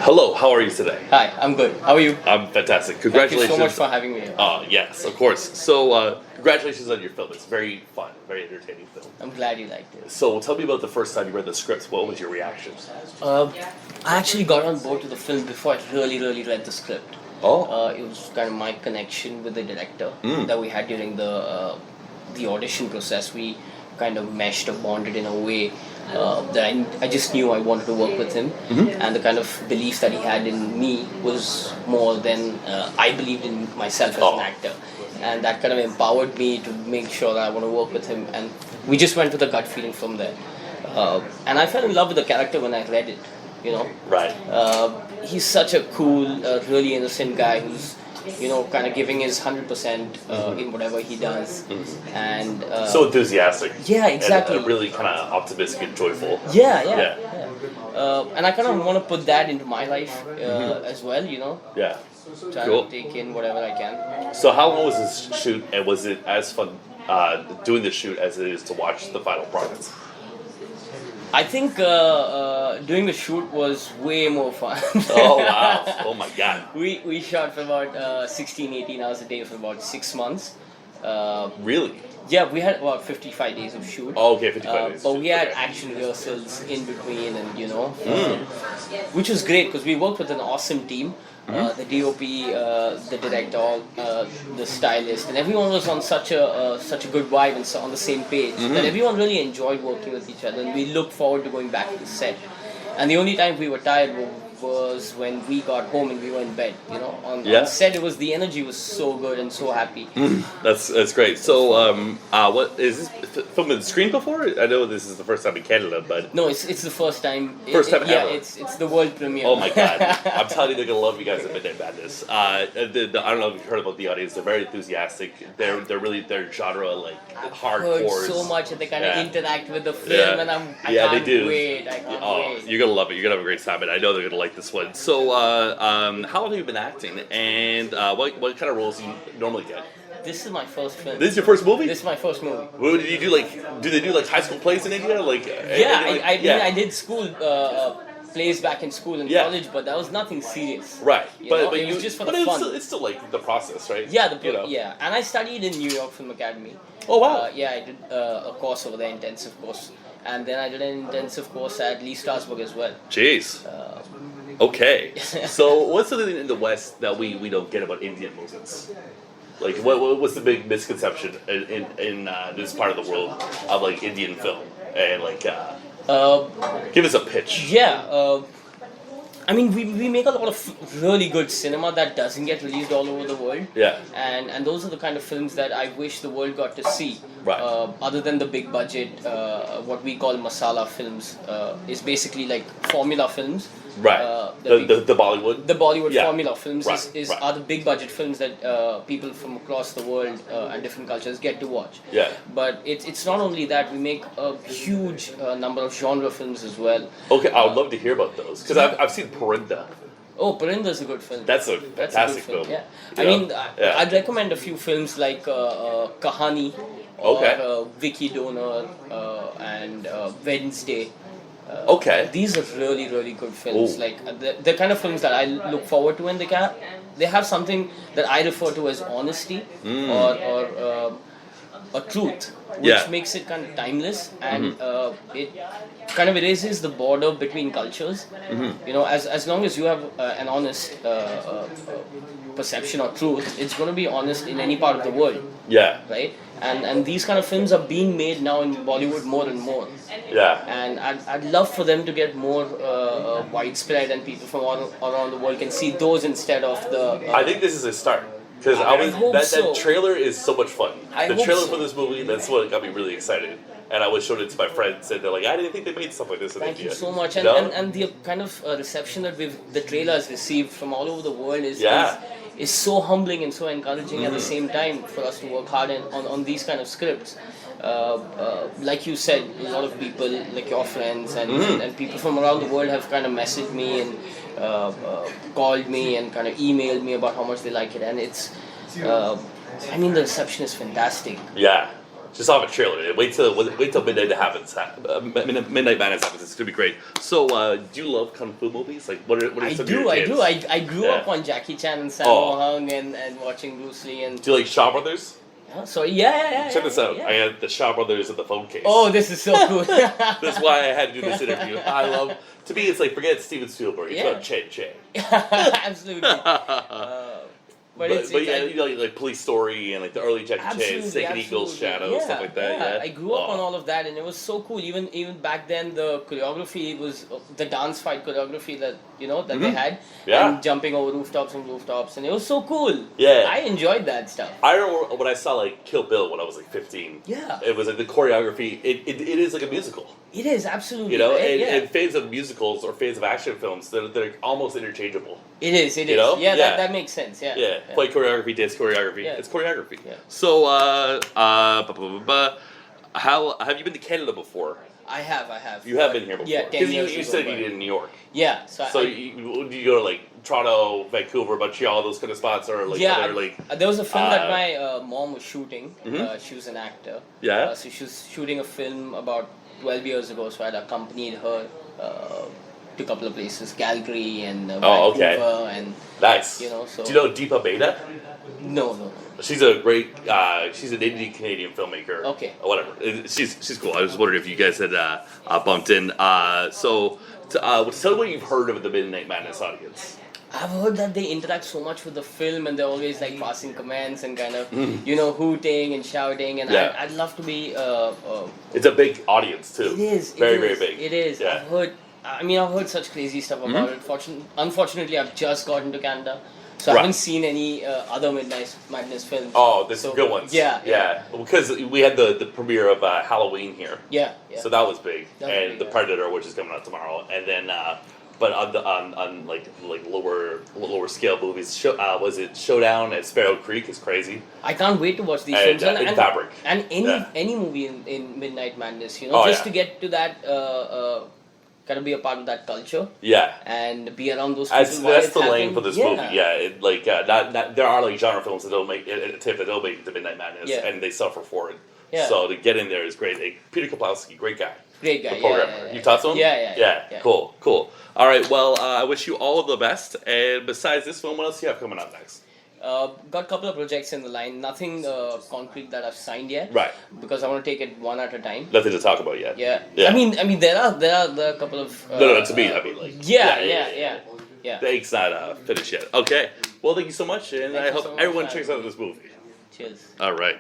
Hello, how are you today? Hi, I'm good. How are you? I'm fantastic. Thank Congratulations. you so much for having me here. Yes, of course. So, congratulations on your film. It's very fun, very entertaining film. I'm glad you liked it. So, tell me about the first time you read the script. What was your reaction? I actually got on board to the film before I really read the script. Oh. It was kind of my connection with the director that we had during the audition process. We kind of meshed or bonded in a way that I just knew I wanted to work with him, and the kind of belief that he had in me was more than I believed in myself as an actor, and that kind of empowered me to make sure that I want to work with him. And we just went with a gut feeling from there, and I fell in love with the character when I read it. You know, Right. He's such a cool, really innocent guy who's, kind of giving his 100% in whatever he does, and So enthusiastic. yeah, exactly. And really kind of optimistic and joyful. Yeah. And I kind of want to put that into my life as well. Yeah. Trying Cool. to take in whatever I can. So, how long was this shoot, and was it as fun doing the shoot as it is to watch the final product? I think doing the shoot was way more fun. Oh, wow. Oh, my God. We shot for about 16, 18 hours a day for about 6 months. Really? Yeah, we had about 55 days of shoot. Oh, okay, 55 days. But we had Okay. action rehearsals in between, and which was great because we worked with an awesome team. The DOP, the director, the stylist, and everyone was on such a good vibe and so on the same page that everyone really enjoyed working with each other, and we looked forward to going back to the set. And the only time we were tired was when we got home and we were in bed. On set, the energy was so good and so happy. That's great. So, what is this film been screened before? I know this is the first time in Canada, but No, it's the first time. First time yeah, ever. it's the world premiere. oh my God, I'm telling you, they're gonna love you guys at Midnight Madness. I don't know if you've heard about the audience. They're very enthusiastic. They're really their genre like Heard hardcore. so much, and they kind of Yeah. interact with the film, Yeah. and I Yeah, can't they do. wait. I can't wait. You're gonna love it. You're gonna have a great time, and I know they're gonna like this one. So, how long have you been acting, and what kind of roles do you normally get? This is my first film. This is your first movie? This is my first movie. What did you do? Do they do like high school plays in India? Yeah, I did school plays back in school and Yeah. college, but that was nothing serious. Right, but it was just for but the fun. It's still like the process, right? Yeah, You know. and I studied in New York Film Academy. Oh wow. Yeah, I did a course over there, intensive course, and then I did an intensive course at Lee Strasberg as well. Jeez. Okay. So what's something in the West that we don't get about Indian movies? Like what's the big misconception in this part of the world of like Indian film and like give us a pitch. Yeah, I mean, we make a lot of really good cinema that doesn't get released all over the world. Yeah. And those are the kind of films that I wish the world got to see. Right. Other than the big budget, what we call masala films is basically like formula films. Right. The Bollywood. The Bollywood Yeah. formula films Right. are the big budget films that people from across the world and different cultures get to watch. Yeah. But it's not only that, we make a huge number of genre films as well. Okay, I would love to hear about those because I've seen Parinda. Oh, Parinda's a good film. That's a That's fantastic a good film. Yeah. You I know? mean, Yeah. I'd recommend a few films like Kahani or Okay. Vicky Donor and Wednesday. Okay. These are really good films. Oh. Like the kind of films that I look forward to, and they have something that I refer to as honesty or a truth, which Yeah. makes it kind of timeless, and it kind of erases the border between cultures. As long as you have an honest perception or truth, it's going to be honest in any part of the world, Yeah. right? And these kind of films are being made now in Bollywood more and more. Yeah. And I'd love for them to get more widespread, and people from all around the world can see those instead of the. I think this is a start because I hope that so. trailer is so much fun. I The hope trailer so. for this movie, that's what got me really excited. And I was showing it to my friends, and they're like, "I didn't think they made stuff like this in Thank India." you so much, You know? and the kind of reception that the trailer has received from all over the world Yeah. is so humbling and so encouraging at the same time for us to work hard on these kind of scripts. Like you said, a lot of people, like your friends and people from around the world have kind of messaged me and called me and kind of emailed me about how much they like it, and it's, I mean, the reception is fantastic. Yeah. Just saw a trailer. Wait till midnight happens. Midnight Madness happens. It's gonna be great. So, do you love kung fu movies? Like, what are I some of do, your I kids? do. I grew up on Jackie Chan and Sammo Hung and watching Bruce Lee and. Do you like Shaw Brothers? Sorry, yeah. Check this out. Yeah. I had the Shaw Brothers at the phone case. Oh, this is so cool. That's why I had to do this interview. I love. To me, it's like forget Steven Spielberg. It's about Chen Che. Absolutely. But yeah, you know, like Police Story and like the early Jackie Chan, Snake and Eagle's Shadow, stuff like that. Yeah, I grew up on all of that, and it was so cool. Even back then, the choreography was the dance fight choreography that they had, and jumping over rooftops, and it was so cool. Yeah, I enjoyed that stuff. I remember when I saw like Kill Bill when I was like 15. Yeah, it was like the choreography. It is like a musical. It is absolutely. And fans of musicals or fans of action films, they're almost interchangeable. It is. Yeah, that makes sense. Yeah. Play choreography, dance choreography. Yeah. It's choreography. Yeah. So, how have you been to Canada before? I have. You have been here before. Yeah, 10 years ago. You said you did in New York. Yeah. So you go to like Toronto, Vancouver, Montreal, those kind of spots, or like other like. There was a film that my mom was shooting. Mm-hmm. She was an actor. Yeah. So she was shooting a film about 12 years ago. So I had accompanied her to a couple of places, Calgary and Vancouver, and nice. So do you know Deepa Beta? No. She's a great. She's an Indian Canadian filmmaker. Okay. Whatever. She's cool. I was wondering if you guys had bumped in. So tell me what you've heard of the Midnight Madness audience. I've heard that they interact so much with the film, and they're always like passing comments and kind of hooting and shouting. And I'd love to be. It's a big audience too. It is very big. It is. Yeah. I've heard such crazy stuff about it. Unfortunately, I've just gotten to Canada. So I haven't seen any other Midnight Madness films. Oh, there's some good ones. Yeah. Because we had the premiere of Halloween here. Yeah. So that was big, and The Predator, which is coming out tomorrow, and then but on like lower scale movies, was it Showdown at Sparrow Creek is crazy. I can't wait to watch these films and Fabric and any movie in Midnight Madness. To get to that. Gotta be a part of that culture. Yeah. And be around those people. That's the lane for this movie. Yeah. There are like genre films that don't make it to Midnight Madness, and they suffer for it. Yeah. So to get in there is great. Peter Kaplowski, great guy. Great guy. The programmer. You talked to him? Yeah. Cool. All right. Well, I wish you all of the best. And besides this film, what else do you have coming up next? Got a couple of projects in the line. Nothing concrete that I've signed yet. Right. Because I want to take it one at a time. Nothing to talk about yet. Yeah. I mean, there are a couple of. No. To me, I mean, like. Yeah. The ink's not finished yet. Okay. Well, thank you so much, and I hope everyone checks out this movie. Cheers. All right.